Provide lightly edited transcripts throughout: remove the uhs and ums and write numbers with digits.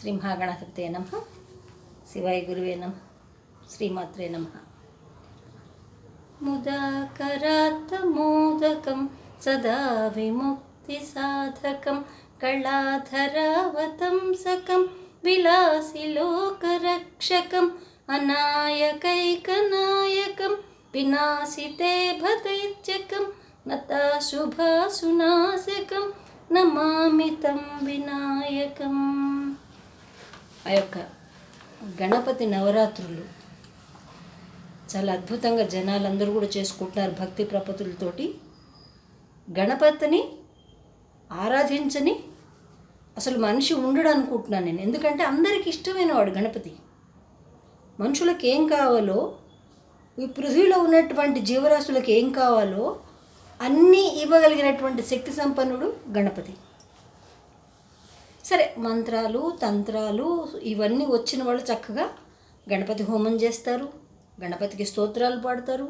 శ్రీ మహాగణపతే నమః. శివాయ గురువే నమః. శ్రీమాత్రే నమః. ముదాకరాత్తమోదకం సదా విముక్తి సాధకం కళాధరావతంసకం విలాసి లోకరక్షకం అనాయకైకనాయకం వినాశితే భదైత్యకం నతాశుభాసునాశకం నమామితం వినాయకం. ఆ యొక్క గణపతి నవరాత్రులు చాలా అద్భుతంగా జనాలందరూ కూడా చేసుకుంటున్నారు భక్తి ప్రపత్తులతోటి. గణపతిని ఆరాధించని అసలు మనిషి ఉండడు అనుకుంటున్నాను నేను. ఎందుకంటే అందరికీ ఇష్టమైన వాడు గణపతి. మనుషులకు ఏం కావాలో, ఈ పృథ్వీలో ఉన్నటువంటి జీవరాశులకు ఏం కావాలో అన్నీ ఇవ్వగలిగినటువంటి శక్తి సంపన్నుడు గణపతి. సరే, మంత్రాలు తంత్రాలు ఇవన్నీ వచ్చిన వాళ్ళు చక్కగా గణపతి హోమం చేస్తారు, గణపతికి స్తోత్రాలు పాడతారు,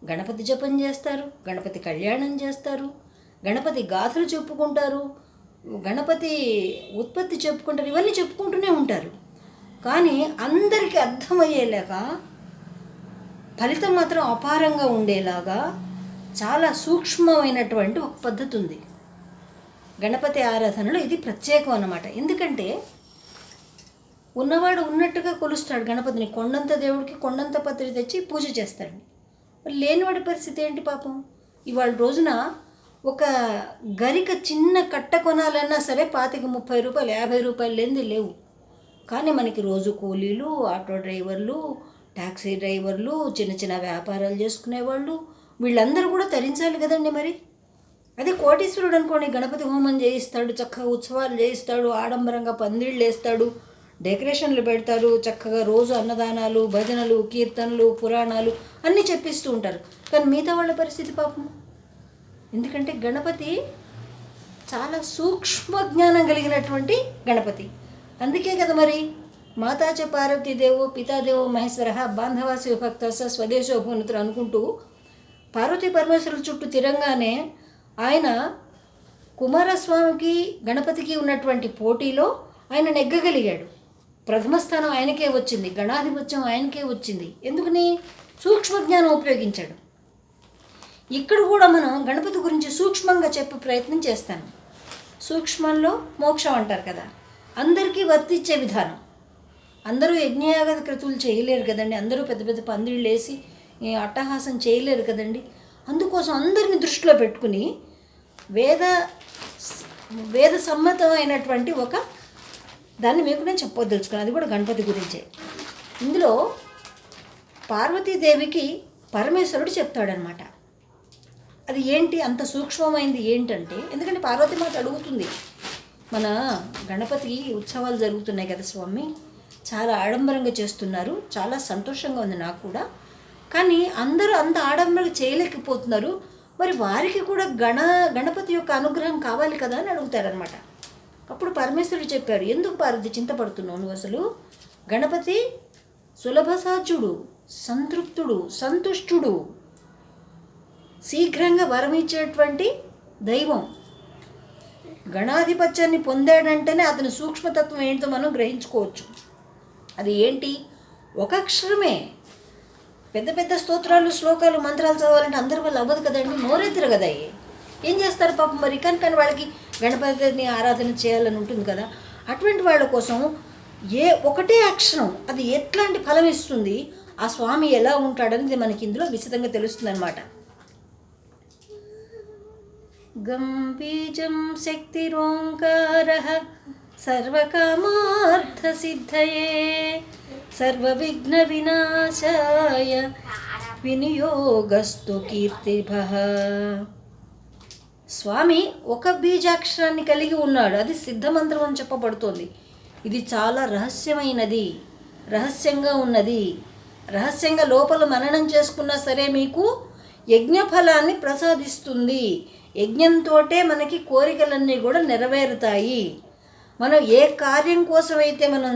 గణపతి జపం చేస్తారు, గణపతి కళ్యాణం చేస్తారు, గణపతి గాథలు చెప్పుకుంటారు, గణపతి ఉత్పత్తి చెప్పుకుంటారు, ఇవన్నీ చెప్పుకుంటూనే ఉంటారు. కానీ అందరికీ అర్థమయ్యేలాగా, ఫలితం మాత్రం అపారంగా ఉండేలాగా చాలా సూక్ష్మమైనటువంటి ఒక పద్ధతి ఉంది గణపతి ఆరాధనలో. ఇది ప్రత్యేకం అన్నమాట. ఎందుకంటే ఉన్నవాడు ఉన్నట్టుగా కొలుస్తాడు గణపతిని. కొండంత దేవుడికి కొండంత పత్రి తెచ్చి పూజ చేస్తాడు. లేనివాడి పరిస్థితి ఏంటి పాపం? ఇవాళ రోజున ఒక గరిక చిన్న కట్ట కొనాలన్నా సరే 25-30 రూపాయలు, 50 రూపాయలు లేనిది లేవు. కానీ మనకి రోజు కూలీలు, ఆటో డ్రైవర్లు, ట్యాక్సీ డ్రైవర్లు, చిన్న చిన్న వ్యాపారాలు చేసుకునేవాళ్ళు, వీళ్ళందరూ కూడా తరించాలి కదండి. మరి అదే కోటీశ్వరుడు అనుకోండి, గణపతి హోమం చేయిస్తాడు, చక్కగా ఉత్సవాలు చేయిస్తాడు, ఆడంబరంగా పందిళ్ళు వేస్తాడు, డెకరేషన్లు పెడతారు, చక్కగా రోజు అన్నదానాలు, భజనలు, కీర్తనలు, పురాణాలు అన్నీ చెప్పిస్తూ ఉంటారు. కానీ మిగతా వాళ్ళ పరిస్థితి పాపం. ఎందుకంటే గణపతి చాలా సూక్ష్మ జ్ఞానం కలిగినటువంటి గణపతి. అందుకే కదా మరి మాతాచ పార్వతీదేవో పితాదేవో మహేశ్వర బాంధవాసి విభక్త స్వదేశో భూనతులు అనుకుంటూ పార్వతీ పరమేశ్వరుల చుట్టూ తిరంగానే ఆయన కుమారస్వామికి గణపతికి ఉన్నటువంటి పోటీలో ఆయన నెగ్గగలిగాడు. ప్రథమ స్థానం ఆయనకే వచ్చింది, గణాధిపత్యం ఆయనకే వచ్చింది. ఎందుకని? సూక్ష్మ జ్ఞానం ఉపయోగించాడు. ఇక్కడ కూడా మనం గణపతి గురించి సూక్ష్మంగా చెప్పే ప్రయత్నం చేస్తాను. సూక్ష్మంలో మోక్షం అంటారు కదా, అందరికీ వర్తించే విధానం. అందరూ యజ్ఞయాగ క్రతువులు చేయలేరు కదండి, అందరూ పెద్ద పెద్ద పందిళ్ళు వేసి అట్టహాసం చేయలేరు కదండి. అందుకోసం అందరిని దృష్టిలో పెట్టుకుని వేద సమ్మతమైనటువంటి ఒక దాన్ని మీకు నేను చెప్పదలుచుకున్నాను. అది కూడా గణపతి గురించే. ఇందులో పార్వతీదేవికి పరమేశ్వరుడు చెప్తాడనమాట. అది ఏంటి అంత సూక్ష్మమైంది ఏంటంటే, ఎందుకంటే పార్వతీమాత అడుగుతుంది, మన గణపతికి ఉత్సవాలు జరుగుతున్నాయి కదా స్వామి, చాలా ఆడంబరంగా చేస్తున్నారు, చాలా సంతోషంగా ఉంది నాకు కూడా, కానీ అందరూ అంత ఆడంబరంగా చేయలేకపోతున్నారు, మరి వారికి కూడా గణపతి యొక్క అనుగ్రహం కావాలి కదా అని అడుగుతారనమాట. అప్పుడు పరమేశ్వరుడు చెప్పారు, ఎందుకు పార్వతి చింతపడుతున్నావు నువ్వు? అసలు గణపతి సులభసాధ్యుడు, సంతృప్తుడు, సంతుష్టుడు, శీఘ్రంగా వరమిచ్చేటువంటి దైవం. గణాధిపత్యాన్ని పొందాడంటేనే అతని సూక్ష్మతత్వం ఏంటో మనం గ్రహించుకోవచ్చు. అది ఏంటి? ఒక అక్షరమే. పెద్ద పెద్ద స్తోత్రాలు, శ్లోకాలు, మంత్రాలు చదవాలంటే అందరి వల్ల అవ్వదు కదండి, నోరెత్తురు కదా. ఏం చేస్తారు పాపం మరి? కానీ వాళ్ళకి గణపతిని ఆరాధన చేయాలని ఉంటుంది కదా. అటువంటి వాళ్ళ కోసం ఒకటే అక్షరం అది ఎట్లాంటి ఫలం ఇస్తుంది, ఆ స్వామి ఎలా ఉంటాడనేది మనకి ఇందులో విశదంగా తెలుస్తుంది అన్నమాట. గం బీజం శక్తిరోంకారః సర్వకామార్థసిద్ధయే సర్వవిఘ్న వినాశాయ వినియోగస్తు కీర్తిభః. స్వామి ఒక బీజాక్షరాన్ని కలిగి ఉన్నాడు, అది సిద్ధమంత్రం అని చెప్పబడుతోంది. ఇది చాలా రహస్యమైనది, రహస్యంగా ఉన్నది. రహస్యంగా లోపల మననం చేసుకున్నా సరే మీకు యజ్ఞఫలాన్ని ప్రసాదిస్తుంది. యజ్ఞంతోటే మనకి కోరికలన్నీ కూడా నెరవేరుతాయి. మనం ఏ కార్యం కోసమైతే మనం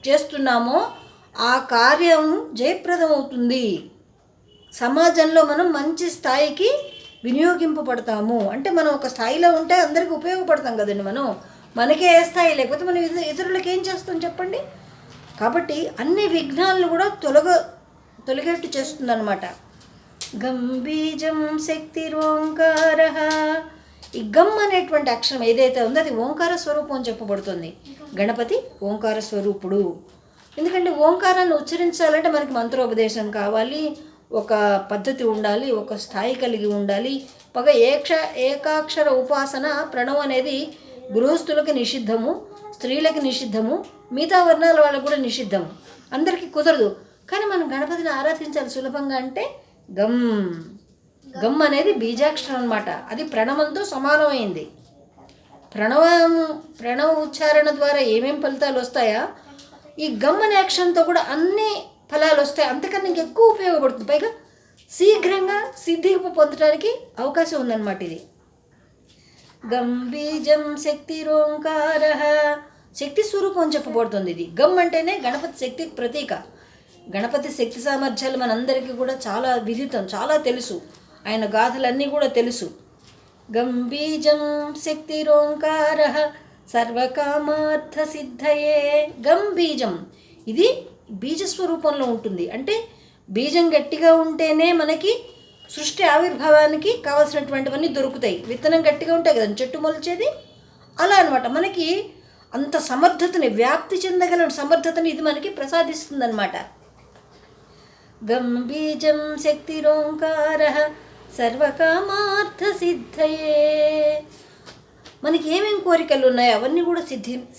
చేస్తున్నామో ఆ కార్యం జయప్రదం అవుతుంది. సమాజంలో మనం మంచి స్థాయికి వినియోగింపబడతాము. అంటే మనం ఒక స్థాయిలో ఉంటే అందరికీ ఉపయోగపడతాం కదండి. మనం మనకే వేస్తాయి, లేకపోతే మనం ఇతరులకు ఏం చేస్తాం చెప్పండి. కాబట్టి అన్ని విఘ్నాలను కూడా తొలగేట్టు చేస్తుందన్నమాట. గం బీజం శక్తిరోంకార. ఈ గమ్ అనేటువంటి అక్షరం ఏదైతే ఉందో అది ఓంకార స్వరూపం అని చెప్పబడుతుంది. గణపతి ఓంకార స్వరూపుడు. ఎందుకంటే ఓంకారాన్ని ఉచ్చరించాలంటే మనకి మంత్రోపదేశం కావాలి, ఒక పద్ధతి ఉండాలి, ఒక స్థాయి కలిగి ఉండాలి. పగ ఏకాక్షర ఉపాసన ప్రణవం అనేది గృహస్థులకు నిషిద్ధము, స్త్రీలకు నిషిద్ధము, మిగతా వర్ణాల వాళ్ళకు కూడా నిషిద్ధము. అందరికీ కుదరదు. కానీ మనం గణపతిని ఆరాధించాలి సులభంగా అంటే గమ్. గమ్ అనేది బీజాక్షరం అన్నమాట. అది ప్రణవంతో సమానమైంది. ప్రణవ ఉచ్చారణ ద్వారా ఏమేం ఫలితాలు వస్తాయా, ఈ గమ్ అనే అక్షరంతో కూడా అన్ని ఫలాలు వస్తాయి. అంతకన్నా ఇంకెక్కువ ఉపయోగపడుతుంది. పైగా శీఘ్రంగా సిద్ధి పొందడానికి అవకాశం ఉందన్నమాట. ఇది గం బీజం శక్తిరోంకార. శక్తి స్వరూపం అని చెప్పబడుతుంది. ఇది గమ్ అంటేనే గణపతి శక్తి ప్రతీక. గణపతి శక్తి సామర్థ్యాలు మనందరికీ కూడా చాలా విదితం, చాలా తెలుసు. ఆయన గాథలన్నీ కూడా తెలుసు. గం బీజం శక్తిరోంకార సర్వకామార్థ సిద్ధయే. గం బీజం ఇది బీజస్వరూపంలో ఉంటుంది. అంటే బీజం గట్టిగా ఉంటేనే మనకి సృష్టి ఆవిర్భావానికి కావాల్సినటువంటివన్నీ దొరుకుతాయి. విత్తనం గట్టిగా ఉంటాయి కదా చెట్టు మొలిచేది, అలా అనమాట. మనకి అంత సమర్థతని, వ్యాప్తి చెందగల సమర్థతని ఇది మనకి ప్రసాదిస్తుందన్నమాట. గం బీజం శక్తిరోంకార సర్వకామార్థ సిద్ధయే. మనకి ఏమేమి కోరికలు ఉన్నాయో అవన్నీ కూడా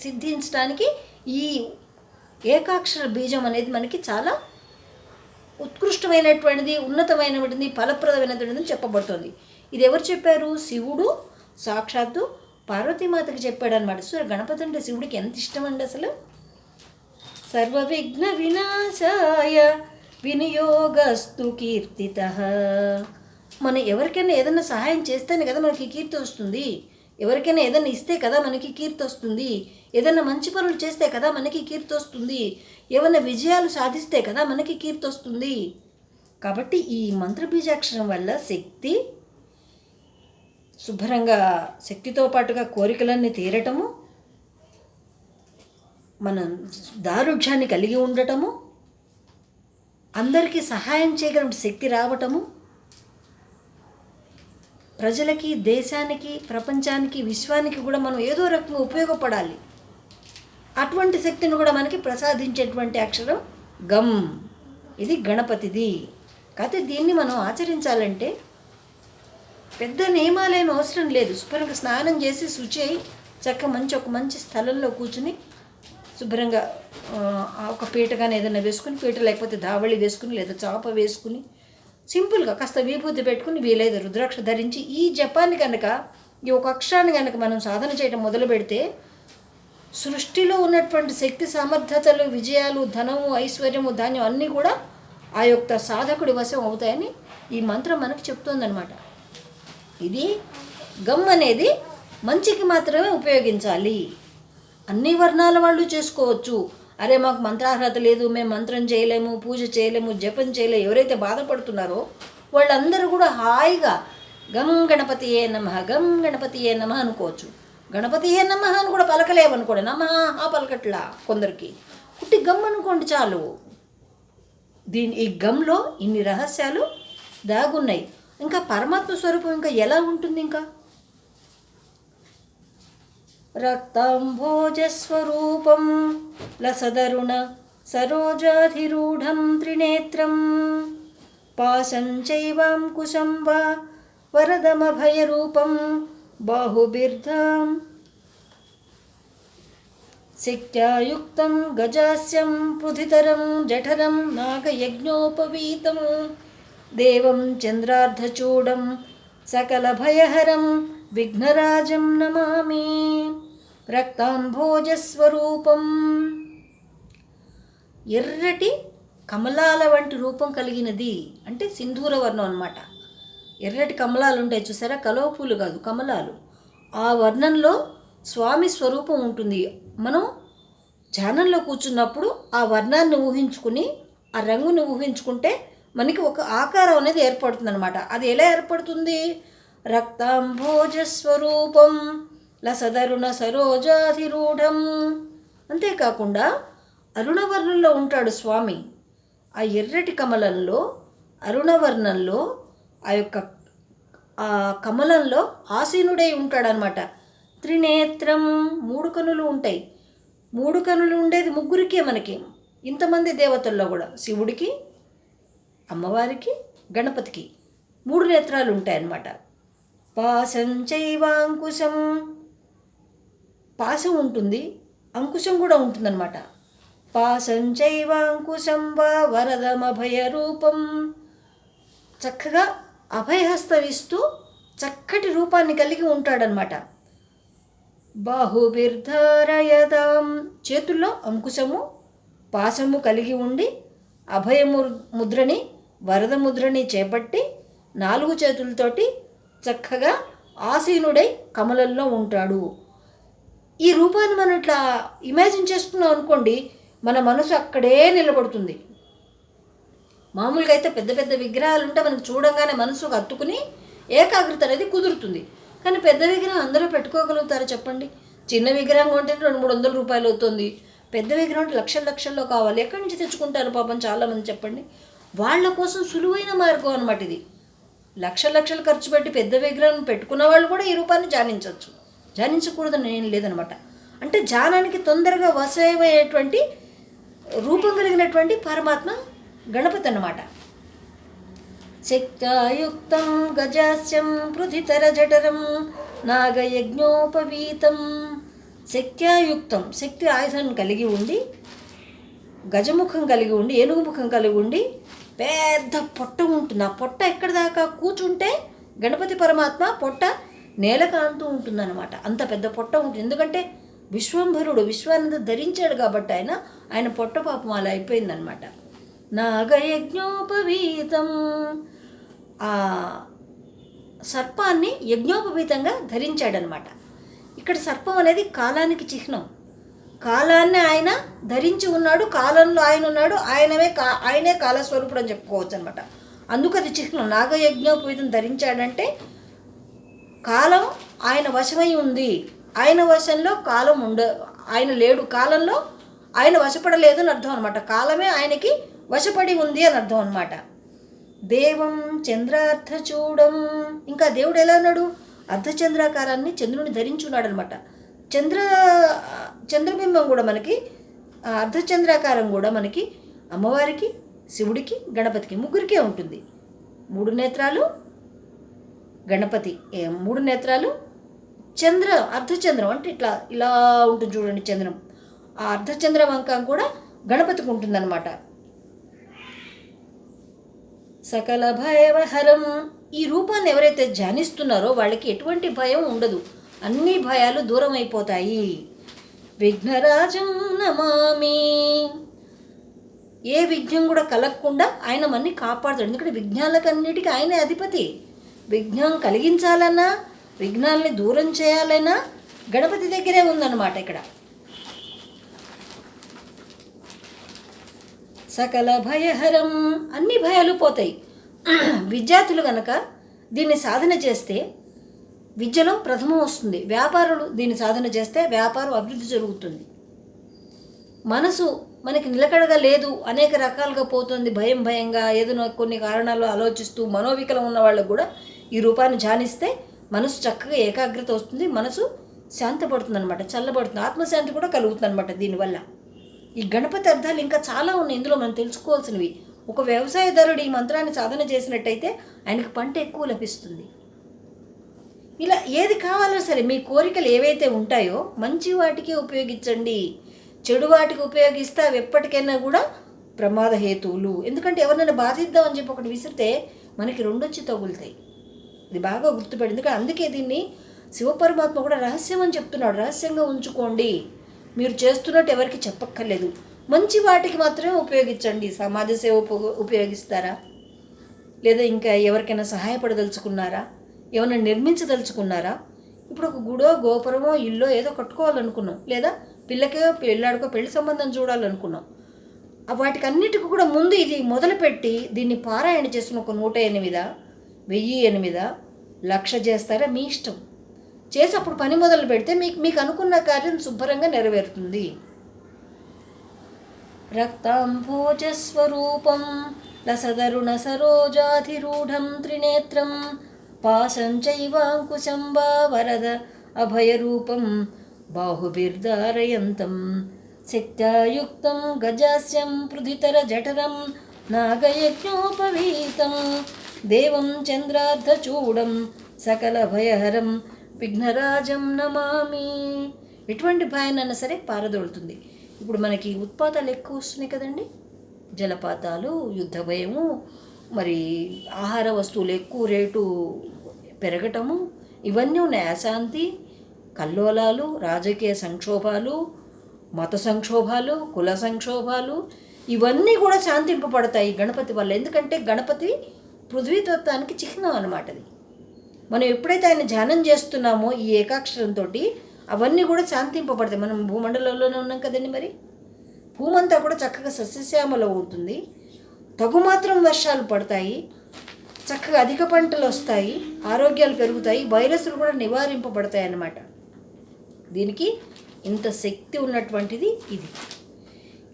సిద్ధించడానికి ఈ ఏకాక్షర బీజం అనేది మనకి చాలా ఉత్కృష్టమైనటువంటిది, ఉన్నతమైనటువంటిది, ఫలప్రదమైనటువంటిది చెప్పబడుతుంది. ఇది ఎవరు చెప్పారు? శివుడు సాక్షాత్తు పార్వతీమాతకి చెప్పాడు అనమాట. సో గణపతి అంటే శివుడికి ఎంత ఇష్టం అండి అసలు. సర్వ విఘ్న వినాశాయ వినియోగస్తు కీర్తిత. మనం ఎవరికైనా ఏదైనా సహాయం చేస్తేనే కదా మనకి కీర్తి వస్తుంది. ఎవరికైనా ఏదైనా ఇస్తే కదా మనకి కీర్తి వస్తుంది. ఏదైనా మంచి పనులు చేస్తే కదా మనకి కీర్తి వస్తుంది. ఏమైనా విజయాలు సాధిస్తే కదా మనకి కీర్తి వస్తుంది. కాబట్టి ఈ మంత్రబీజాక్షరం వల్ల శక్తి శుభ్రంగా, శక్తితో పాటుగా కోరికలన్నీ తీరటము, మనం దారుఢ్యాన్ని కలిగి ఉండటము, అందరికీ సహాయం చేయగల శక్తి రావటము, ప్రజలకి, దేశానికి, ప్రపంచానికి, విశ్వానికి కూడా మనం ఏదో రకంగా ఉపయోగపడాలి. అటువంటి శక్తిని కూడా మనకి ప్రసాదించేటువంటి అక్షరం గమ్. ఇది గణపతిది. కాకపోతే దీన్ని మనం ఆచరించాలంటే పెద్ద నియమాలేం అవసరం లేదు. శుభ్రంగా స్నానం చేసి శుచి అయి ఒక మంచి స్థలంలో కూర్చుని శుభ్రంగా ఒక పీట కానీ ఏదైనా వేసుకుని, పీట లేకపోతే దావళి వేసుకుని లేదా చాప వేసుకుని సింపుల్గా కాస్త విభూతి పెట్టుకుని వీలైతే రుద్రాక్ష ధరించి ఈ జపాన్ని కనుక, ఈ ఒక అక్షరాన్ని కనుక మనం సాధన చేయడం మొదలు పెడితే సృష్టిలో ఉన్నటువంటి శక్తి సామర్థ్యతలు, విజయాలు, ధనము, ఐశ్వర్యము, ధాన్యం అన్నీ కూడా ఆ యొక్క సాధకుడి వశం అవుతాయని ఈ మంత్రం మనకు చెప్తోందనమాట. ఇది గమ్ అనేది మంచికి మాత్రమే ఉపయోగించాలి. అన్ని వర్ణాల వాళ్ళు చేసుకోవచ్చు. అరే మాకు మంత్రార్హత లేదు, మేము మంత్రం చేయలేము, పూజ చేయలేము, జపం చేయలేము, ఎవరైతే బాధపడుతున్నారో వాళ్ళందరూ కూడా హాయిగా గం గణపతియే నమః, గం గణపతియే నమః అనుకోవచ్చు. గణపతియే నమః అని కూడా పలకలేమనుకోండి, నమః ఆ పలకట్లా కొందరికి. పుట్టి గమ్ అనుకోండి చాలు. ఈ గమ్లో ఇన్ని రహస్యాలు దాగున్నాయి. ఇంకా పరమాత్మ స్వరూపం ఇంకా ఎలా ఉంటుంది? ఇంకా రక్తాంభోజస్వరూపం లసదరుణ సరోజాధిరూఢం త్రినేత్రం పాశం చైవాంకుశం వా వరదమభయరూపం బాహుబిర్ధాం శక్త్యాయుక్తం గజాస్యం పృథితరం జఠరం నాగయజ్ఞోపవీతం దేవం చంద్రార్ధచూడం సకలభయహరం విఘ్నరాజం నమామి. రక్తాంభోజస్వరూపం, ఎర్రటి కమలాల వంటి రూపం కలిగినది. అంటే సింధూర వర్ణం అన్నమాట. ఎర్రటి కమలాలు ఉంటాయి చూసారా, కలువ పూలు కాదు కమలాలు. ఆ వర్ణంలో స్వామి స్వరూపం ఉంటుంది. మనం ధ్యానంలో కూర్చున్నప్పుడు ఆ వర్ణాన్ని ఊహించుకుని, ఆ రంగుని ఊహించుకుంటే మనకి ఒక ఆకారం అనేది ఏర్పడుతుంది అనమాట. అది ఎలా ఏర్పడుతుంది? రక్తాంభోజస్వరూపం లసదరుణ సరోజాధిరూఢం. అంతేకాకుండా అరుణవర్ణంలో ఉంటాడు స్వామి. ఆ ఎర్రటి కమలంలో, అరుణవర్ణంలో, ఆ యొక్క ఆ కమలంలో ఆసీనుడై ఉంటాడనమాట. త్రినేత్రం, 3 కనులు ఉంటాయి. 3 కనులు ఉండేది ముగ్గురికే మనకి, ఇంతమంది దేవతల్లో కూడా. శివుడికి, అమ్మవారికి, గణపతికి 3 నేత్రాలు ఉంటాయన్నమాట. పాశం చైవాంకుశం, పాశం ఉంటుంది, అంకుశం కూడా ఉంటుందన్నమాట. పాశం చైవాంకుశం వా వరదమభయ రూపం. చక్కగా అభయహస్తమిస్తూ చక్కటి రూపాన్ని కలిగి ఉంటాడనమాట. బాహుభిర్ధారయతాం, చేతుల్లో అంకుశము పాశము కలిగి ఉండి అభయము ముద్రని, వరద ముద్రని చేపట్టి 4 చేతులతోటి చక్కగా ఆసీనుడై కమలంలో ఉంటాడు. ఈ రూపాన్ని మనం ఇట్లా ఇమాజిన్ చేసుకున్నాం అనుకోండి, మన మనసు అక్కడే నిలబడుతుంది. మామూలుగా అయితే పెద్ద పెద్ద విగ్రహాలు ఉంటే మనకు చూడంగానే మనసుకు హత్తుకుని ఏకాగ్రత అనేది కుదురుతుంది. కానీ పెద్ద విగ్రహం అందరూ పెట్టుకోగలుగుతారా చెప్పండి? చిన్న విగ్రహం కొంటే 200-300 రూపాయలు అవుతుంది. పెద్ద విగ్రహం అంటే లక్షల్లో కావాలి. ఎక్కడి నుంచి తెచ్చుకుంటారు పాపం చాలామంది చెప్పండి. వాళ్ళ కోసం సులువైన మార్గం అనమాట ఇది. లక్షలు ఖర్చు పెట్టి పెద్ద విగ్రహం పెట్టుకున్న వాళ్ళు కూడా ఈ రూపాన్ని ధ్యానించవచ్చు. ధ్యానించకూడదని ఏం లేదనమాట. అంటే ధ్యానానికి తొందరగా వశమయ్యేటువంటి రూపం కలిగినటువంటి పరమాత్మ గణపతి అన్నమాట. శక్త్యాయుక్తం గజాస్యం పృథితర జఠరం నాగయజ్ఞోపవీతం. శక్త్యాయుక్తం, శక్తి ఆయుధాన్ని కలిగి ఉండి, గజముఖం కలిగి ఉండి, ఏనుగు ముఖం కలిగి ఉండి, పెద్ద పొట్ట ఉంటుంది. ఆ పొట్ట ఎక్కడి దాకా కూర్చుంటే గణపతి పరమాత్మ పొట్ట నేలకాంతూ ఉంటుందన్నమాట. అంత పెద్ద పొట్ట ఉంటుంది. ఎందుకంటే విశ్వంభరుడు విశ్వానంద ధరించాడు కాబట్టి ఆయన పొట్ట పాపం అలా అయిపోయిందనమాట. నాగయజ్ఞోపవీతం, ఆ సర్పాన్ని యజ్ఞోపవీతంగా ధరించాడనమాట. ఇక్కడ సర్పం అనేది కాలానికి చిహ్నం. కాలాన్ని ఆయన ధరించి ఉన్నాడు, కాలంలో ఆయన ఉన్నాడు, ఆయనే కాలస్వరూపుడు అని చెప్పుకోవచ్చు అనమాట. అందుకు అది చిహ్నం. నాగయజ్ఞోపవీతం ధరించాడంటే కాలం ఆయన వశమై ఉంది, ఆయన వశంలో కాలం ఆయన లేడు, కాలంలో ఆయన వశపడలేదు అని అర్థం అనమాట. కాలమే ఆయనకి వశపడి ఉంది అని అర్థం అనమాట. దేవం చంద్రార్ధచూడం, ఇంకా దేవుడు ఎలా ఉన్నాడు? అర్ధచంద్రాకారాన్ని చంద్రుని ధరించున్నాడు అనమాట. చంద్రబింబం కూడా మనకి, అర్ధచంద్రాకారం కూడా మనకి అమ్మవారికి, శివుడికి, గణపతికి ముగ్గురికే ఉంటుంది. 3 నేత్రాలు గణపతి, 3 నేత్రాలు అర్ధచంద్రం అంటే ఇలా ఉంటుంది చూడండి చంద్రం. ఆ అర్ధచంద్ర వంకం కూడా గణపతికి ఉంటుందన్నమాట. సకల భయవహరం, ఈ రూపాన్ని ఎవరైతే ధ్యానిస్తున్నారో వాళ్ళకి ఎటువంటి భయం ఉండదు, అన్ని భయాలు దూరం అయిపోతాయి. విఘ్నరాజం నమామి, ఏ విఘ్నం కూడా కలగకుండా ఆయన మన్ని కాపాడుతాడు. ఎందుకంటే విఘ్నాలకన్నిటికీ ఆయనే అధిపతి. విఘ్నం కలిగించాలన్నా, విఘ్నాలని దూరం చేయాలన్నా గణపతి దగ్గరే ఉందన్నమాట. ఇక్కడ సకల భయహరం, అన్ని భయాలు పోతాయి. విద్యార్థులు కనుక దీన్ని సాధన చేస్తే విద్యలో ప్రథమం వస్తుంది. వ్యాపారులు దీన్ని సాధన చేస్తే వ్యాపారం అభివృద్ధి జరుగుతుంది. మనసు మనకి నిలకడగా లేదు, అనేక రకాలుగా పోతుంది, భయంగా ఏదో కొన్ని కారణాలు ఆలోచిస్తూ మనోవికలం ఉన్న వాళ్ళకు కూడా ఈ రూపాన్ని ధ్యానిస్తే మనసు చక్కగా ఏకాగ్రత వస్తుంది, మనసు శాంతపడుతుంది అనమాట, చల్లబడుతుంది, ఆత్మశాంతి కూడా కలుగుతుంది అనమాట దీనివల్ల. ఈ గణపతి అర్థాలు ఇంకా చాలా ఉన్నాయి ఇందులో మనం తెలుసుకోవాల్సినవి. ఒక వ్యవసాయదారుడు ఈ మంత్రాన్ని సాధన చేసినట్టయితే ఆయనకు పంట ఎక్కువ లభిస్తుంది. ఇలా ఏది కావాలో సరే మీ కోరికలు ఏవైతే ఉంటాయో మంచి వాటికి ఉపయోగించండి. చెడు వాటికి ఉపయోగిస్తే అవి ఎప్పటికైనా కూడా ప్రమాద హేతువులు. ఎందుకంటే ఎవరినైనా బాధిద్దామని చెప్పి ఒకటి విసిరితే మనకి 2 వచ్చి తగులుతాయి. ఇది బాగా గుర్తుపడింది. అందుకే దీన్ని శివపరమాత్మ కూడా రహస్యం అని చెప్తున్నాడు. రహస్యంగా ఉంచుకోండి, మీరు చేస్తున్నట్టు ఎవరికి చెప్పక్కర్లేదు. మంచి వాటికి మాత్రమే ఉపయోగించండి. సమాజ సేవ ఉపయోగిస్తారా, లేదా ఇంకా ఎవరికైనా సహాయపడదలుచుకున్నారా, ఏమైనా నిర్మించదలుచుకున్నారా? ఇప్పుడు ఒక గుడో గోపురమో ఇల్లో ఏదో కట్టుకోవాలనుకున్నాం, లేదా పిల్లకో పిల్లాడికో పెళ్లి సంబంధం చూడాలనుకున్నాం. వాటికి అన్నిటికీ కూడా ముందు ఇది మొదలుపెట్టి దీన్ని పారాయణ చేసుకుని ఒక 108, 1008, 1,00,000 చేస్తారా మీ ఇష్టం. చేసి అప్పుడు పని మొదలు పెడితే మీకు మీకు అనుకున్న కార్యం శుభ్రంగా నెరవేరుతుంది. రక్తాంభోజస్వరూపం లసదరుణ సరోజాధిరూఢం త్రినేత్రం పాశం చైవాంకుశం వా వరద అభయరూపం బాహుభిర్ధారయంతం శక్త్యాయుక్తం గజాస్యం పృథితర జఠరం నాగయజ్ఞోపవీతం దేవం చంద్రార్ధచూడం సకల భయహరం విఘ్నరాజం నమామి. ఎటువంటి భయాన్నైనా సరే పారదోలుతుంది. ఇప్పుడు మనకి ఉత్పాతాలు ఎక్కువ వస్తున్నాయి కదండి, జలపాతాలు, యుద్ధ భయము, మరి ఆహార వస్తువులు ఎక్కువ రేటు పెరగటము, ఇవన్నీ ఉన్నాయి. అశాంతి, కల్లోలాలు, రాజకీయ సంక్షోభాలు, మత సంక్షోభాలు, కుల సంక్షోభాలు, ఇవన్నీ కూడా శాంతింపబడతాయి గణపతి వల్ల. ఎందుకంటే గణపతి పృథ్వీతత్వానికి చిహ్నం అన్నమాట. అది మనం ఎప్పుడైతే ఆయన ధ్యానం చేస్తున్నామో ఈ ఏకాక్షరంతో అవన్నీ కూడా శాంతింపబడతాయి. మనం భూమండలంలోనే ఉన్నాం కదండి, మరి భూమంతా కూడా చక్కగా సస్యశ్యామలం అవుతుంది, తగుమాత్రం వర్షాలు పడతాయి, చక్కగా అధిక పంటలు వస్తాయి, ఆరోగ్యాలు పెరుగుతాయి, వైరస్లు కూడా నివారింపబడతాయి అన్నమాట. దీనికి ఇంత శక్తి ఉన్నటువంటిది ఇది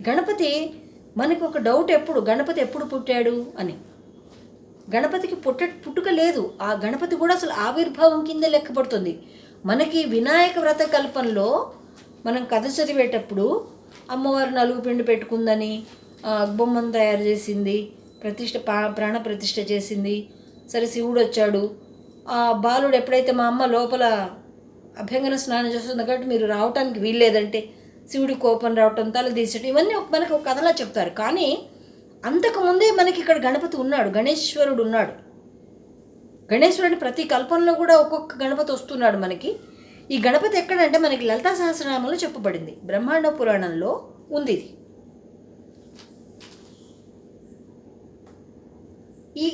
గణపతి. మనకు ఒక డౌట్ ఎప్పుడు, గణపతి ఎప్పుడు పుట్టాడు అని. గణపతికి పుట్టుక లేదు. ఆ గణపతి కూడా అసలు ఆవిర్భావం కింద లెక్కపడుతుంది. మనకి వినాయక వ్రత కల్పంలో మనం కథ చదివేటప్పుడు అమ్మవారు నలుగు పిండి పెట్టుకుందని, బొమ్మను తయారు చేసింది, ప్రాణ ప్రతిష్ఠ చేసింది. సరే శివుడు వచ్చాడు. ఆ బాలుడు ఎప్పుడైతే మా అమ్మ లోపల అభ్యంగన స్నానం చేస్తుంది కాబట్టి మీరు రావటానికి వీల్లేదంటే శివుడి కోపం రావటం, తల తీసటం, ఇవన్నీ మనకి ఒక కథలా చెప్తారు. కానీ అంతకుముందే మనకి ఇక్కడ గణపతి ఉన్నాడు, గణేశ్వరుడు ఉన్నాడు. గణేశ్వరుడి ప్రతి కల్పంలో కూడా ఒక్కొక్క గణపతి వస్తున్నాడు మనకి. ఈ గణపతి ఎక్కడంటే మనకి లలితా సహస్రనామంలో చెప్పబడింది, బ్రహ్మాండ పురాణంలో ఉంది. ఈ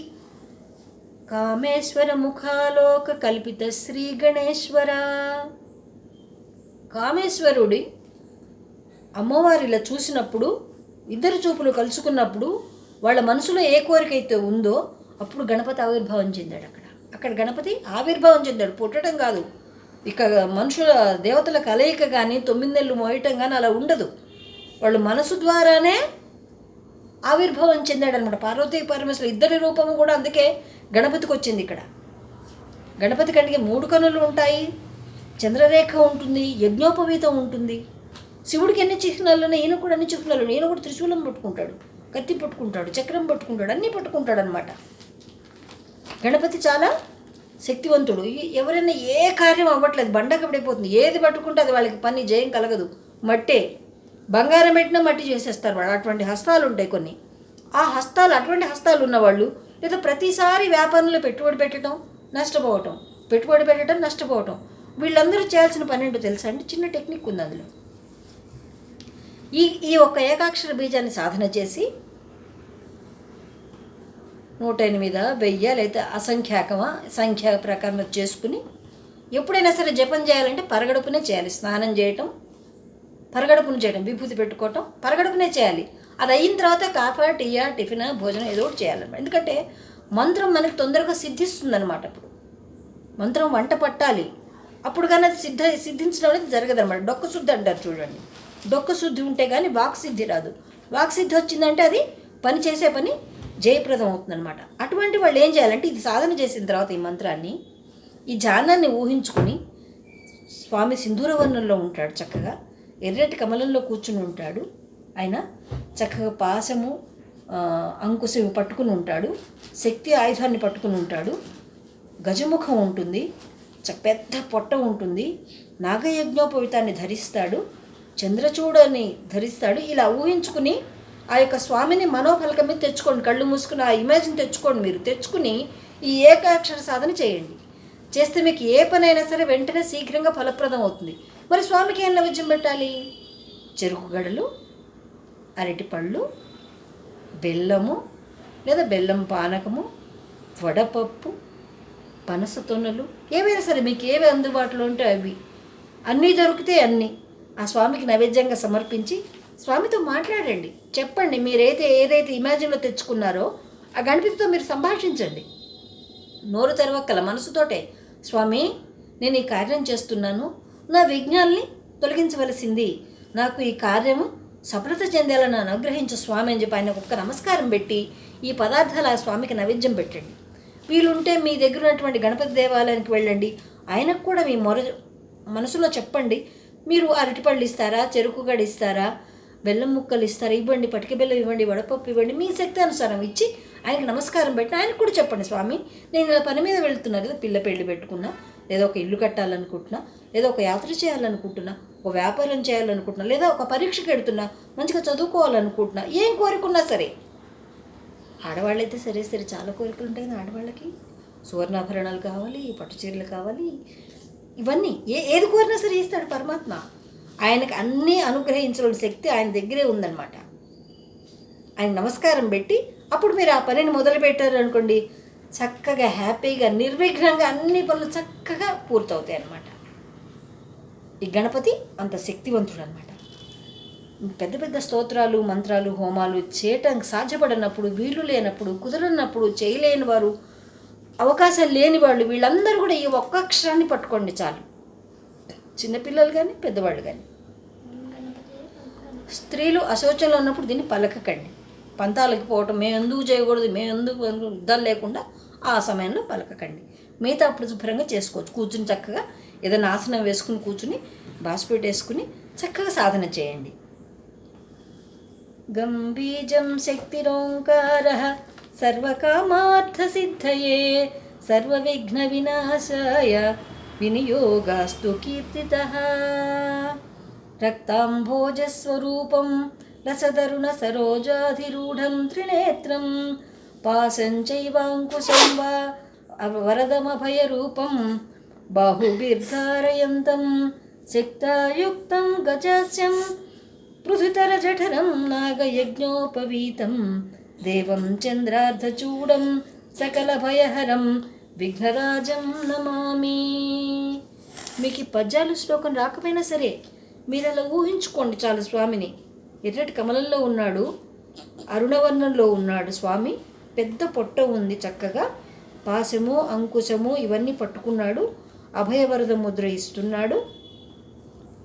కామేశ్వర ముఖాలోక కల్పిత శ్రీ గణేశ్వర. కామేశ్వరుడి అమ్మవారిలా చూసినప్పుడు, ఇద్దరు చూపులు కలుసుకున్నప్పుడు వాళ్ళ మనసులో ఏ కోరిక అయితే ఉందో అప్పుడు గణపతి ఆవిర్భావం చెందాడు. అక్కడ గణపతి ఆవిర్భావం చెందాడు, పుట్టడం కాదు. ఇక మనుషుల దేవతల కలయిక కానీ 9 నెలలు మోయటం కానీ అలా ఉండదు. వాళ్ళు మనసు ద్వారానే ఆవిర్భావం చెందాడు అనమాట. పార్వతీ పరమేశ్వరులు ఇద్దరి రూపము కూడా అందుకే గణపతికి వచ్చింది. ఇక్కడ గణపతి కంటికి 3 కన్నులు ఉంటాయి, చంద్రరేఖ ఉంటుంది, యజ్ఞోపవీతం ఉంటుంది. శివుడికి ఎన్ని చిహ్నాలు ఉన్నాయి, ఈయన కూడా అన్ని చిహ్నాలు ఉన్నాయి. ఈయన కూడా త్రిశూలం పట్టుకుంటాడు, కత్తి పట్టుకుంటాడు, చక్రం పట్టుకుంటాడు, అన్నీ పట్టుకుంటాడు అనమాట. గణపతి చాలా శక్తివంతుడు. ఎవరైనా ఏ కార్యం అవ్వట్లేదు, బండకబడిపోతుంది, ఏది పట్టుకుంటే అది వాళ్ళకి పని జయం కలగదు. మట్టే బంగారం పెట్టినా మట్టి చేసేస్తారు వాళ్ళు. అటువంటి హస్తాలు ఉంటాయి కొన్ని. ఆ హస్తాలు, అటువంటి హస్తాలు ఉన్నవాళ్ళు లేదా ప్రతిసారి వ్యాపారంలో పెట్టుబడి పెట్టడం, నష్టపోవటం, పెట్టుబడి పెట్టడం, నష్టపోవటం, వీళ్ళందరూ చేయాల్సిన పని ఏంటో తెలుసా అండి? చిన్న టెక్నిక్ ఉంది అందులో. ఈ ఒక్క ఏకాక్షర బీజాన్ని సాధన చేసి 108, 1000 లేదా అసంఖ్యాకమా సంఖ్య ప్రకారం చేసుకుని ఎప్పుడైనా సరే జపం చేయాలంటే పరగడుపునే చేయాలి. స్నానం చేయటం, పరగడుపును చేయడం, విభూతి పెట్టుకోవటం పరగడుపునే చేయాలి. అది అయిన తర్వాత కాఫా, టీయా, టిఫిన్, భోజనం ఏదో ఒకటి చేయాలన్నమాట. ఎందుకంటే మంత్రం మనకి తొందరగా సిద్ధిస్తుందన్నమాట. అప్పుడు మంత్రం వంట పట్టాలి, అప్పుడు కానీ అది సిద్ధించడం అనేది జరగదన్నమాట. డొక్క శుద్ధి అంటారు చూడండి. డొక్క శుద్ధి ఉంటే కానీ వాక్సిద్ధి రాదు. వాక్సిద్ధి వచ్చిందంటే అది పని చేసే పని జయప్రదం అవుతుందన్నమాట. అటువంటి వాళ్ళు ఏం చేయాలంటే ఇది సాధన చేసిన తర్వాత ఈ మంత్రాన్ని, ఈ ధ్యానాన్ని ఊహించుకొని, స్వామి సింధూరవర్ణంలో ఉంటాడు, చక్కగా ఎర్రటి కమలంలో కూర్చుని ఉంటాడు. ఆయన చక్కగా పాశము, అంకుశం పట్టుకుని ఉంటాడు, శక్తి ఆయుధాన్ని పట్టుకుని ఉంటాడు, గజముఖం ఉంటుంది, పెద్ద పొట్ట ఉంటుంది, నాగయజ్ఞోపవితాన్ని ధరిస్తాడు, చంద్రచూడని ధరిస్తాడు. ఇలా ఊహించుకుని ఆ యొక్క స్వామిని మనోఫలకం మీద తెచ్చుకోండి. కళ్ళు మూసుకుని ఆ ఇమేజ్ని తెచ్చుకోండి. మీరు తెచ్చుకుని ఈ ఏకాక్షర సాధన చేయండి. చేస్తే మీకు ఏ పనైనా సరే వెంటనే శీఘ్రంగా ఫలప్రదం అవుతుంది. మరి స్వామికి ఏం నైవేద్యం పెట్టాలి? చెరుకు గడలు, అరటిపళ్ళు, బెల్లము లేదా బెల్లం పానకము, వడపప్పు, పనస తొనలు, ఏవైనా సరే మీకు ఏవి అందుబాటులో ఉంటే అవి అన్నీ దొరికితే అన్నీ ఆ స్వామికి నైవేద్యంగా సమర్పించి స్వామితో మాట్లాడండి. చెప్పండి, మీరైతే ఏదైతే ఇమాజిన్లో తెచ్చుకున్నారో ఆ గణపతితో మీరు సంభాషించండి. నోరు తెరవక్కల, మనసుతోటే, స్వామి నేను ఈ కార్యం చేస్తున్నాను, నా విఘ్నాల్ని తొలగించవలసింది, నాకు ఈ కార్యము సఫలత చెందేలా అనుగ్రహించు స్వామి అని చెప్పి ఆయన ఒక్క నమస్కారం పెట్టి ఈ పదార్థాలు ఆ స్వామికి నైవేద్యం పెట్టండి. వీలుంటే మీ దగ్గర ఉన్నటువంటి గణపతి దేవాలయానికి వెళ్ళండి, ఆయనకు కూడా మీ మనసులో చెప్పండి. మీరు అరటిపళ్ళు ఇస్తారా, చెరుకు గడి ఇస్తారా, బెల్లం ముక్కలు ఇస్తారా, ఇవ్వండి, పటిక బెల్లం ఇవ్వండి, వడపప్పు ఇవ్వండి, మీ శక్తి అనుసారం ఇచ్చి ఆయనకి నమస్కారం పెట్టి ఆయనకు కూడా చెప్పండి, స్వామి నేను ఇలా పని మీద వెళ్తున్నా కదా, పిల్ల పెళ్లి పెట్టుకున్నా, లేదా ఒక ఇల్లు కట్టాలనుకుంటున్నా, లేదా ఒక యాత్ర చేయాలనుకుంటున్నా, ఒక వ్యాపారం చేయాలనుకుంటున్నా, లేదా ఒక పరీక్షకి వెళ్తున్నా, మంచిగా చదువుకోవాలనుకుంటున్నా, ఏం కోరుకున్నా సరే. ఆడవాళ్ళైతే సరే చాలా కోరికలు ఉంటాయి కదా ఆడవాళ్ళకి. సువర్ణాభరణాలు కావాలి, పట్టు చీరలు కావాలి, ఇవన్నీ ఏది కోరినా సరే ఇస్తాడు పరమాత్మ. ఆయనకు అన్నీ అనుగ్రహించలేని శక్తి ఆయన దగ్గరే ఉందన్నమాట. ఆయన నమస్కారం పెట్టి అప్పుడు మీరు ఆ పనిని మొదలు పెట్టారు అనుకోండి, చక్కగా హ్యాపీగా నిర్విఘ్నంగా అన్ని పనులు చక్కగా పూర్తవుతాయి అన్నమాట. ఈ గణపతి అంత శక్తివంతుడు అనమాట. పెద్ద పెద్ద స్తోత్రాలు, మంత్రాలు, హోమాలు చేయటం సాధ్యపడినప్పుడు, వీళ్ళు లేనప్పుడు, కుదరనప్పుడు, చేయలేని వారు, అవకాశాలు లేని వాళ్ళు, వీళ్ళందరూ కూడా ఈ ఒక్క అక్షరాన్ని పట్టుకోండి చాలు. చిన్నపిల్లలు కానీ పెద్దవాళ్ళు కానీ. స్త్రీలు అశౌచంలో ఉన్నప్పుడు దీన్ని పలకకండి. పంతాలకి పోవటం, మేము ఎందుకు చేయకూడదు, మేము ఎందుకు యుద్ధాలు లేకుండా ఆ సమయంలో పలకకండి. మిగతా అప్పుడు శుభ్రంగా చేసుకోవచ్చు. కూర్చుని చక్కగా ఏదైనా ఆసనం వేసుకుని కూర్చుని బాస్పేట్ వేసుకుని చక్కగా సాధన చేయండి. గం బీజం శక్తిరోంకారః సర్వకామార్థసిద్ధయే సర్వవిఘ్న వినాశాయ వినియోగాస్తు కీర్తితః. రక్తాంభోజస్వరూపం రసదరుణ సరోజాధిరూఢం త్రినేత్రం పాశం చైవాంకుశం వా వరదమభయరూపం బాహుభిర్ధారయంతం శక్తాయుక్తం గజస్యం పృథుతరజఠరం నాగయజ్ఞోపవీతం దేవం చంద్రార్ధచూడం సకలభయహరం విఘ్నరాజం నమామి. మీకు ఈ పద్యాలు శ్లోకం రాకపోయినా సరే మీరు అలా ఊహించుకోండి చాలు. స్వామిని ఎర్రటి కమలంలో ఉన్నాడు, అరుణవర్ణంలో ఉన్నాడు స్వామి, పెద్ద పొట్ట ఉంది, చక్కగా పాశము అంకుశము ఇవన్నీ పట్టుకున్నాడు, అభయవరద ముద్ర ఇస్తున్నాడు,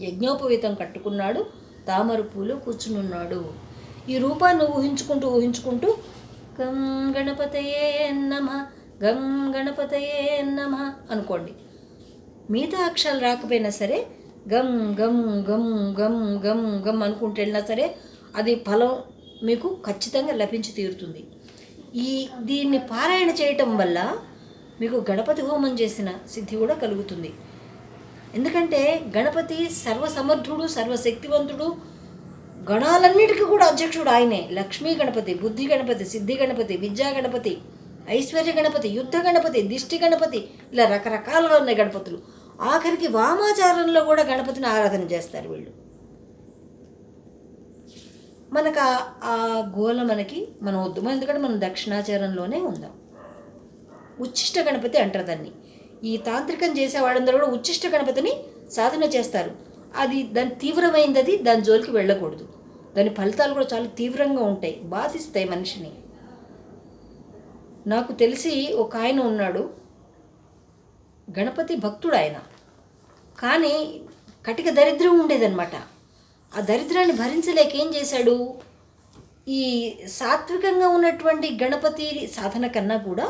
యజ్ఞోపవీతం కట్టుకున్నాడు, తామర పూలు కూర్చునున్నాడు. ఈ రూపాన్ని ఊహించుకుంటూ గం గణపతయే నమః, గం గణపతయే నమః అనుకోండి. మిగతా అక్షరాలు రాకపోయినా సరే గం గం గం గం గం గం అనుకుంటూ వెళ్ళినా సరే అది ఫలం మీకు ఖచ్చితంగా లభించి తీరుతుంది. దీన్ని పారాయణ చేయటం వల్ల మీకు గణపతి హోమం చేసిన సిద్ధి కూడా కలుగుతుంది. ఎందుకంటే గణపతి సర్వసమర్థుడు, సర్వశక్తివంతుడు, గణాలన్నిటికీ కూడా అధ్యక్షుడు ఆయనే. లక్ష్మీ గణపతి, బుద్ధి గణపతి, సిద్ధి గణపతి, విద్యా గణపతి, ఐశ్వర్య గణపతి, యుద్ధ గణపతి, దిష్టి గణపతి, ఇలా రకరకాలుగా ఉన్నాయి గణపతులు. ఆఖరికి వామాచారంలో కూడా గణపతిని ఆరాధన చేస్తారు వీళ్ళు. మనకు ఆ గోల మనం వద్దు, ఎందుకంటే మనం దక్షిణాచారంలోనే ఉందాం. ఉచ్చిష్ట గణపతి అంటారు దాన్ని. ఈ తాంత్రికం చేసేవాళ్ళందరూ కూడా ఉచ్చిష్ట గణపతిని సాధన చేస్తారు. దాని తీవ్రమైనది, దాని జోలికి వెళ్ళకూడదు. దాని ఫలితాలు కూడా చాలా తీవ్రంగా ఉంటాయి, బాధిస్తాయి మనిషిని. నాకు తెలిసి ఒక ఆయన ఉన్నాడు, గణపతి భక్తుడు ఆయన, కానీ కటిక దరిద్రం ఉండేదన్నమాట. ఆ దరిద్రాన్ని భరించలేక ఏం చేశాడు, ఈ సాత్వికంగా ఉన్నటువంటి గణపతి సాధన కన్నా కూడా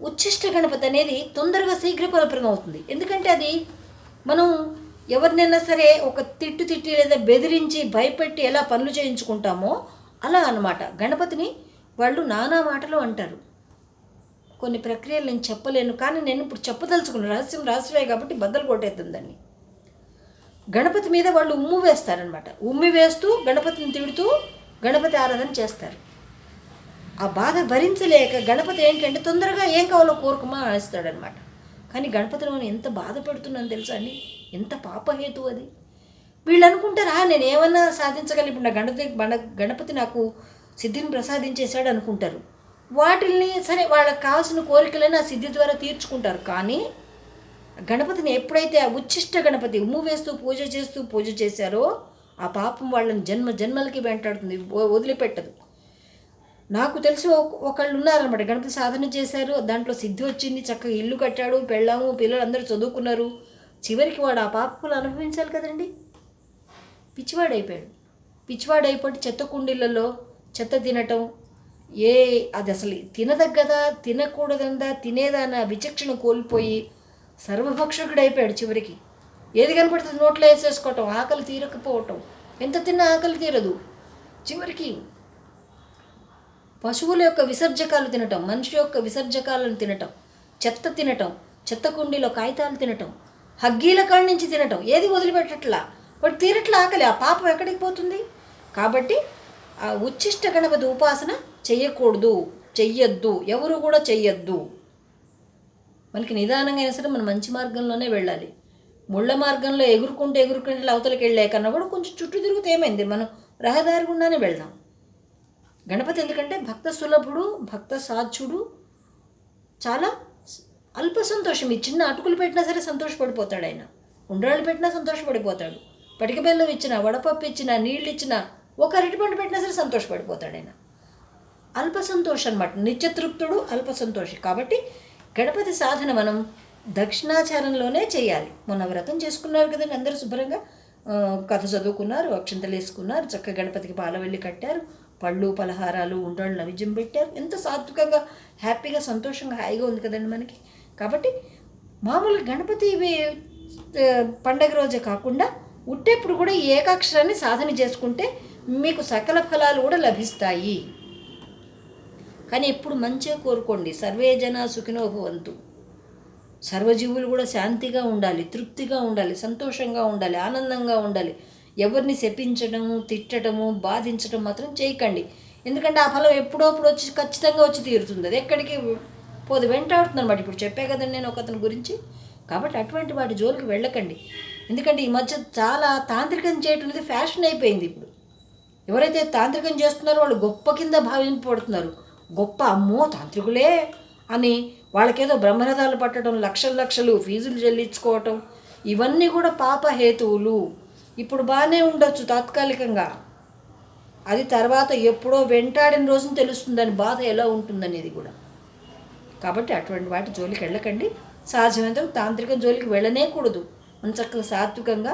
ఉచ్చిష్ట గణపతి అనేది తొందరగా శీఘ్ర ఫలప్రదం అవుతుంది. ఎందుకంటే అది మనం ఎవరినైనా సరే ఒక తిట్టి లేదా బెదిరించి భయపెట్టి ఎలా పనులు చేయించుకుంటామో అలా అన్నమాట. గణపతిని వాళ్ళు నానా మాటలు అంటారు. కొన్ని ప్రక్రియలు నేను చెప్పలేను, కానీ నేను ఇప్పుడు చెప్పదలుచుకున్న రహస్యమే కాబట్టి బద్దలు కొట్టేస్తుందని. గణపతి మీద వాళ్ళు ఉమ్ము వేస్తారనమాట. ఉమ్మి వేస్తూ గణపతిని తిడుతూ గణపతి ఆరాధన చేస్తారు. ఆ బాధ భరించలేక గణపతి ఏంటంటే తొందరగా ఏం కావాలో కోరుకోమా అనేస్తాడనమాట. కానీ గణపతిని మనం ఎంత బాధ పెడుతున్నాను తెలుసా అండి, ఎంత పాపహేతు అది. వీళ్ళు అనుకుంటారా నేను ఏమన్నా సాధించగలను, ఇప్పుడు నా గణపతి నాకు సిద్ధిని ప్రసాదించేశాడు అనుకుంటారు. వాటిల్ని సరే వాళ్ళకి కావాల్సిన కోరికలను ఆ సిద్ధి ద్వారా తీర్చుకుంటారు. కానీ గణపతిని ఎప్పుడైతే ఆ ఉచ్చిష్ట గణపతి ఉమ్ము వేస్తూ పూజ చేశారో ఆ పాపం వాళ్ళని జన్మలకి వెంటాడుతుంది, వదిలిపెట్టదు. నాకు తెలిసి ఒకళ్ళు ఉన్నారనమాట, గణపతి సాధన చేశారు, దాంట్లో సిద్ధి వచ్చింది, చక్కగా ఇల్లు కట్టాడు, పెళ్ళాము పిల్లలు అందరూ చదువుకున్నారు, చివరికి వాడు ఆ పాపలు అనుభవించాలి కదండి. పిచ్చివాడైపోయాడు. పిచ్చివాడైపోయి చెత్త కుండీలలో చెత్త తినటం, అది అసలు తినదగ్గదా తినకూడదందా తినేదాన్న విచక్షణ కోల్పోయి సర్వభక్షకుడైపోయాడు. చివరికి ఏది కనపడుతుంది నోట్లో వేసేసుకోవటం, ఆకలి తీరకపోవటం, ఎంత తిన్నా ఆకలి తీరదు. చివరికి పశువుల యొక్క విసర్జకాలు తినటం, మనిషి యొక్క విసర్జకాలను తినటం, చెత్త తినటం, చెత్త కుండీలో కాగితాలు తినటం, హగ్గీల కాడి నుంచి తినటం, ఏది వదిలిపెట్టట్లా. వాడు తీరట్లా ఆకలి. ఆ పాపం ఎక్కడికి పోతుంది? కాబట్టి ఆ ఉచ్ఛిష్ట గణపతి ఉపాసన చెయ్యకూడదు, చెయ్యొద్దు, ఎవరు కూడా చెయ్యొద్దు. మనకి నిదానంగా అయినా సరే మనం మంచి మార్గంలోనే వెళ్ళాలి. ముళ్ళ మార్గంలో ఎగురుకుంటూ అవతలకి వెళ్ళే కన్నా కూడా కొంచెం చుట్టూ తిరిగితే ఏమైంది, మనం రహదారి గుండానే వెళ్దాం. గణపతి ఎందుకంటే భక్త సులభుడు, భక్త సాధ్యుడు, చాలా అల్ప సంతోషం. ఈ చిన్న అటుకులు పెట్టినా సరే సంతోషపడిపోతాడు ఆయన, ఉండ్రాళ్ళు పెట్టినా సంతోషపడిపోతాడు, పటిక బెల్లం ఇచ్చినా, వడపప్పు ఇచ్చినా, నీళ్ళు ఇచ్చినా, ఒక అరటిపండు పెట్టినా సరే సంతోషపడిపోతాడు ఆయన. అల్ప సంతోషం అన్నమాట, నిత్యతృప్తుడు, అల్ప సంతోషి. కాబట్టి గణపతి సాధన మనం దక్షిణాచారంలోనే చేయాలి. మొన్న వ్రతం చేసుకున్నారు కదండి, అందరూ శుభ్రంగా కథ చదువుకున్నారు, అక్షంతలు వేసుకున్నారు, చక్కగా గణపతికి పాలవెల్లి కట్టారు, పళ్ళు పలహారాలు ఉండ్రాళ్ళు నైవేద్యం పెట్టారు. ఎంత సాత్వికంగా హ్యాపీగా సంతోషంగా హాయిగా ఉంది కదండి మనకి. కాబట్టి మామూలుగా గణపతి పండగ రోజే కాకుండా ఉట్టేప్పుడు కూడా ఈ ఏకాక్షరాన్ని సాధన చేసుకుంటే మీకు సకల ఫలాలు కూడా లభిస్తాయి. కానీ ఎప్పుడు మంచిగా కోరుకోండి. సర్వే జనా సుఖినో భవంతు. సర్వజీవులు కూడా శాంతిగా ఉండాలి, తృప్తిగా ఉండాలి, సంతోషంగా ఉండాలి, ఆనందంగా ఉండాలి. ఎవరిని శపించడము, తిట్టడము, బాధించడం మాత్రం చేయకండి. ఎందుకంటే ఆ ఫలం ఎప్పుడోప్పుడు వచ్చి ఖచ్చితంగా వచ్చి తీరుతుంది. అది ఎక్కడికి పోదు, వెంటాడుతుంది అనమాట. ఇప్పుడు చెప్పే కదండి నేను ఒక అతని గురించి. కాబట్టి అటువంటి వాటి జోలికి వెళ్ళకండి. ఎందుకంటే ఈ మధ్య చాలా తాంత్రికం చేయటం అనేది ఫ్యాషన్ అయిపోయింది. ఇప్పుడు ఎవరైతే తాంత్రికం చేస్తున్నారో వాళ్ళు గొప్ప కింద భావింపబడుతున్నారు. గొప్ప, అమ్మో తాంత్రికులే అని వాళ్ళకేదో బ్రహ్మరథాలు పట్టడం, లక్షలు ఫీజులు చెల్లించుకోవటం, ఇవన్నీ కూడా పాపహేతువులు. ఇప్పుడు బాగానే ఉండొచ్చు తాత్కాలికంగా, అది తర్వాత ఎప్పుడో వెంటాడిన రోజున తెలుస్తుంది దాని బాధ ఎలా ఉంటుందనేది కూడా. కాబట్టి అటువంటి వాటి జోలికి వెళ్ళకండి. సహజమైనంత తాంత్రికం జోలికి వెళ్ళనేకూడదు. మనం చక్కగా సాత్వికంగా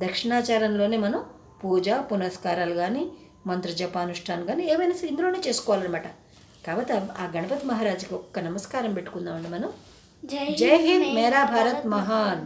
దక్షిణాచారంలోనే మనం పూజ పునస్కారాలు కానీ, మంత్రజపానుష్ఠానం కానీ ఏవైనా ఇందులోనే చేసుకోవాలన్నమాట. కాబట్టి ఆ గణపతి మహారాజుకి ఒక్క నమస్కారం పెట్టుకుందామండి మనం. జై హింద్, మేరా భారత్ మహాన్.